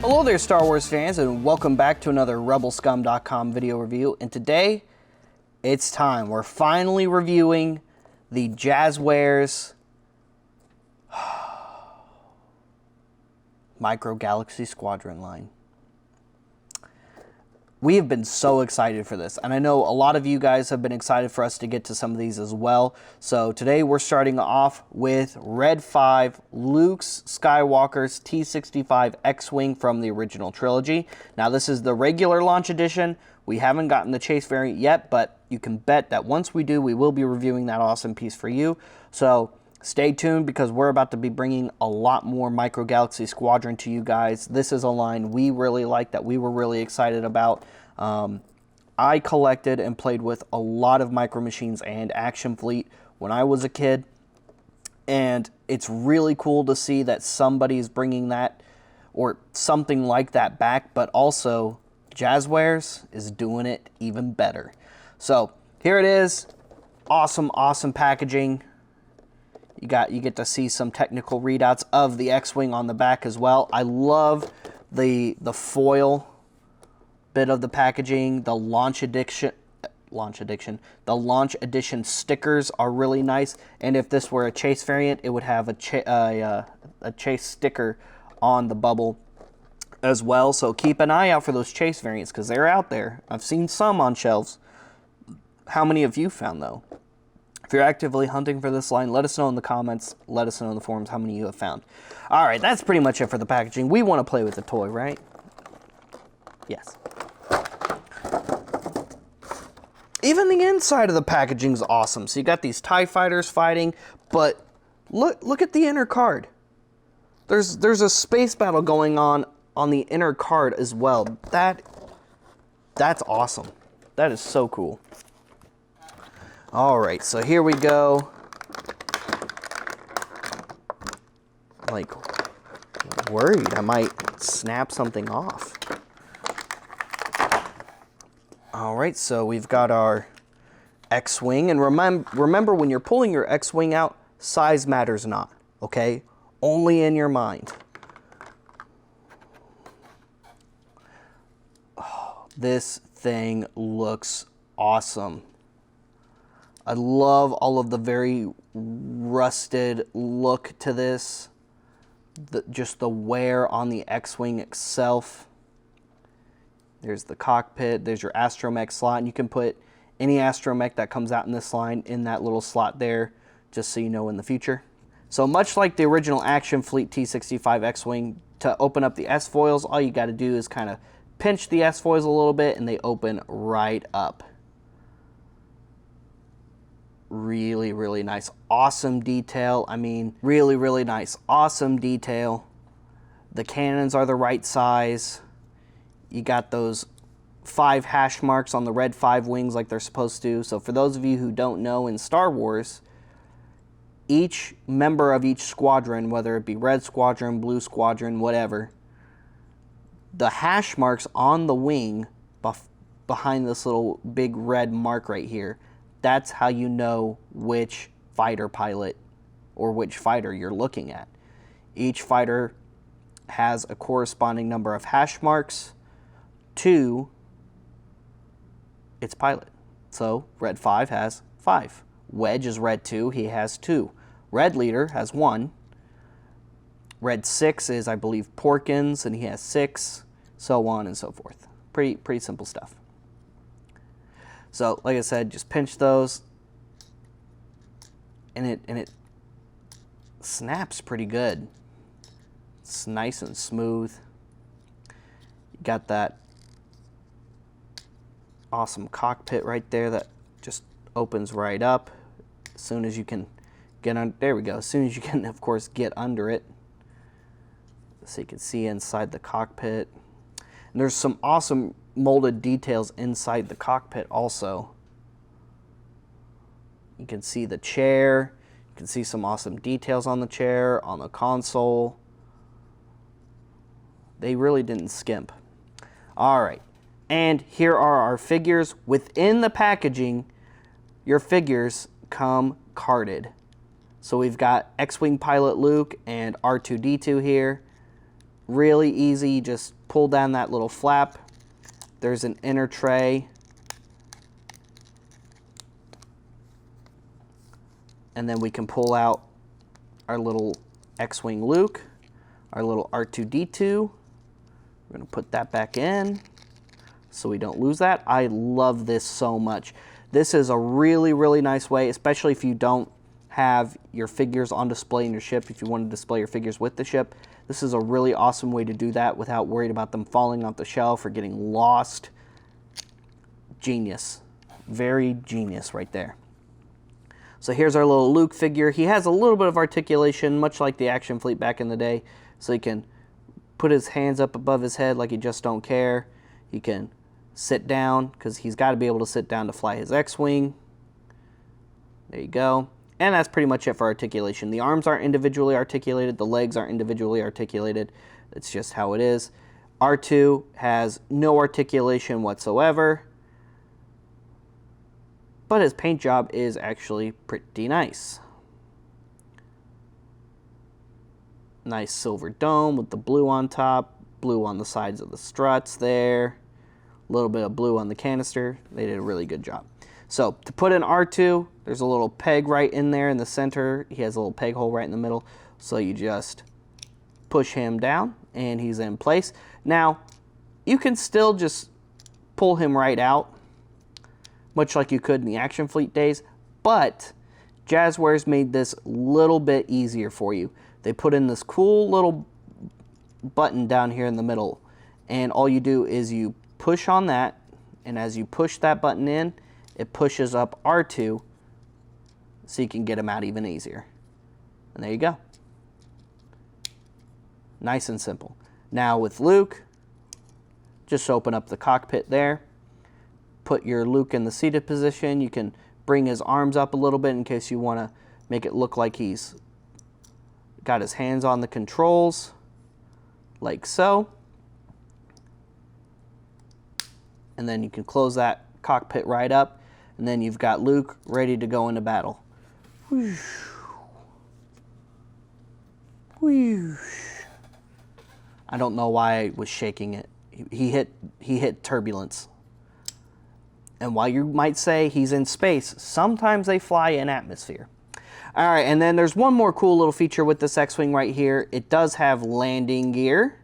Hello there, Star Wars fans, and welcome back to another RebelScum.com video review. And today, it's time. We're finally reviewing the Jazwares Micro Galaxy Squadron line. We have been so excited for this, and I know a lot of you guys have been excited for us to get to some of these as well. So today we're starting off with Red 5, Luke's Skywalker's T-65 X-Wing from the original trilogy. Now this is the regular launch edition. We haven't gotten the chase variant yet, but you can bet that once we do, we will be reviewing that awesome piece for you. So stay tuned, because we're about to be bringing a lot more Micro Galaxy Squadron to you guys. This is a line we really like, that we were really excited about. I collected and played with a lot of Micro Machines and Action Fleet when I was a kid, and it's really cool to see that somebody's bringing that or something like that back, but also Jazwares is doing it even better. So here it is. Awesome, awesome packaging. You get to see some technical readouts of the X-Wing on the back as well. I love the foil bit of the packaging. The launch edition stickers are really nice. And if this were a chase variant, it would have a chase sticker on the bubble as well. So keep an eye out for those chase variants, because they're out there. I've seen some on shelves. How many have you found though? If you're actively hunting for this line, let us know in the comments. Let us know in the forums how many you have found. All right, that's pretty much it for the packaging. We want to play with the toy, right? Yes. Even the inside of the packaging is awesome. So you got these TIE fighters fighting, but look at the inner card. There's a space battle going on the inner card as well. That's awesome. That is so cool. All right, so here we go. Like, worried I might snap something off. All right, so we've got our X-Wing, and remember when you're pulling your X-Wing out, size matters not, okay? Only in your mind. Oh, this thing looks awesome. I love all of the very rusted look to this. Just the wear on the X-Wing itself. There's the cockpit. There's your astromech slot. And you can put any astromech that comes out in this line in that little slot there, just so you know in the future. So much like the original Action Fleet T-65 X-Wing, to open up the S-foils, all you got to do is kind of pinch the S-foils a little bit, and they open right up. Really, really nice. Awesome detail. I mean, really, really nice. Awesome detail. The cannons are the right size. You got those 5 hash marks on the red 5 wings like they're supposed to. So for those of you who don't know, in Star Wars, each member of each squadron, whether it be Red Squadron, Blue Squadron, whatever, the hash marks on the wing behind this little big red mark right here, that's how you know which fighter pilot or which fighter you're looking at. Each fighter has a corresponding number of hash marks to its pilot. So Red 5 has 5. Wedge is Red 2, he has 2. Red Leader has 1. Red 6 is, I believe, Porkins, and he has 6, so on and so forth. Pretty simple stuff. So, like I said, just pinch those, and it snaps pretty good. It's nice and smooth. You got that awesome cockpit right there that just opens right up as soon as you can get on. There we go. As soon as you can, of course, get under it, so you can see inside the cockpit. And there's some awesome molded details inside the cockpit also. You can see the chair. You can see some awesome details on the chair, on the console. They really didn't skimp. All right. And here are our figures. Within the packaging, your figures come carded. So we've got X-Wing pilot Luke and R2-D2 here. Really easy, just pull down that little flap. There's an inner tray. And then we can pull out our little X-Wing Luke, our little R2-D2. We're gonna put that back in so we don't lose that. I love this so much. This is a really, really nice way, especially if you don't have your figures on display in your ship, if you want to display your figures with the ship. This is a really awesome way to do that without worried about them falling off the shelf or getting lost. Genius. Very genius right there. So here's our little Luke figure. He has a little bit of articulation, much like the action fleet back in the day. So he can put his hands up above his head like he just don't care. He can sit down, because he's got to be able to sit down to fly his X-Wing. There you go. And that's pretty much it for articulation. The arms aren't individually articulated. The legs aren't individually articulated. It's just how it is. R2 has no articulation whatsoever. But his paint job is actually pretty nice. Nice silver dome with the blue on top, blue on the sides of the struts there, a little bit of blue on the canister. They did a really good job. So to put in R2, there's a little peg right in there in the center. He has a little peg hole right in the middle. So you just push him down and he's in place. Now, you can still just pull him right out, much like you could in the Action Fleet days, but Jazwares made this a little bit easier for you. They put in this cool little button down here in the middle, and all you do is you push on that, and as you push that button in, it pushes up R2 so you can get him out even easier. And there you go. Nice and simple. Now with Luke, just open up the cockpit there. Put your Luke in the seated position. You can bring his arms up a little bit in case you want to make it look like he's got his hands on the controls, like so. And then you can close that cockpit right up, and then you've got Luke ready to go into battle. Whoosh. Whoosh. I don't know why I was shaking it. He hit turbulence. And while you might say he's in space, sometimes they fly in atmosphere. All right, and then there's one more cool little feature with this X-Wing right here. It does have landing gear.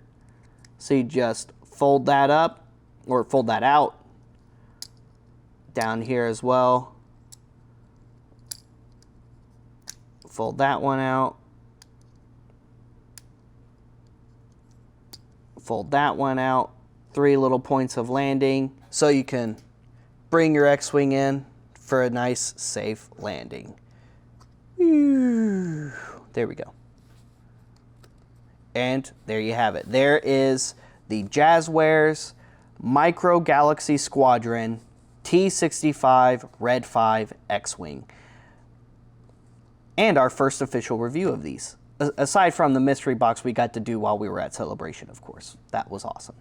So you just fold that up, or fold that out. Down here as well. Fold that one out. Fold that one out. 3 little points of landing. So you can bring your X-Wing in for a nice, safe landing. There we go. And there you have it. There is the Jazwares Micro Galaxy Squadron T65 Red 5 X-Wing. And our first official review of these. Aside from the mystery box we got to do while we were at Celebration, of course. That was awesome.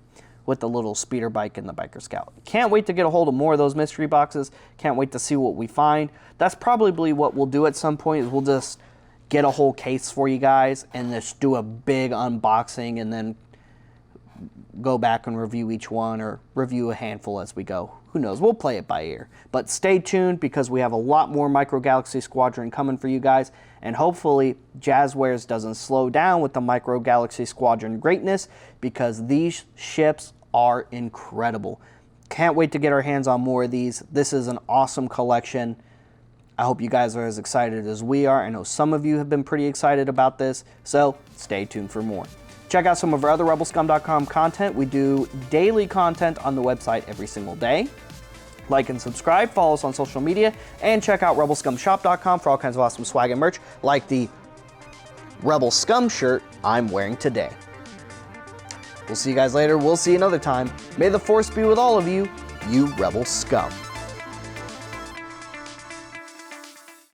With the little speeder bike and the Biker Scout. Can't wait to get a hold of more of those mystery boxes. Can't wait to see what we find. That's probably what we'll do at some point, is we'll just get a whole case for you guys and just do a big unboxing and then go back and review each one, or review a handful as we go. Who knows? We'll play it by ear. But stay tuned, because we have a lot more Micro Galaxy Squadron coming for you guys. And hopefully Jazwares doesn't slow down with the Micro Galaxy Squadron greatness, because these ships are incredible. Can't wait to get our hands on more of these. This is an awesome collection. I hope you guys are as excited as we are. I know some of you have been pretty excited about this, so stay tuned for more. Check out some of our other rebelscum.com content. We do daily content on the website every single day. Like and subscribe, follow us on social media, and check out rebelscumshop.com for all kinds of awesome swag and merch, like the Rebel Scum shirt I'm wearing today. We'll see you guys later. We'll see you another time. May the Force be with all of you, you Rebel Scum.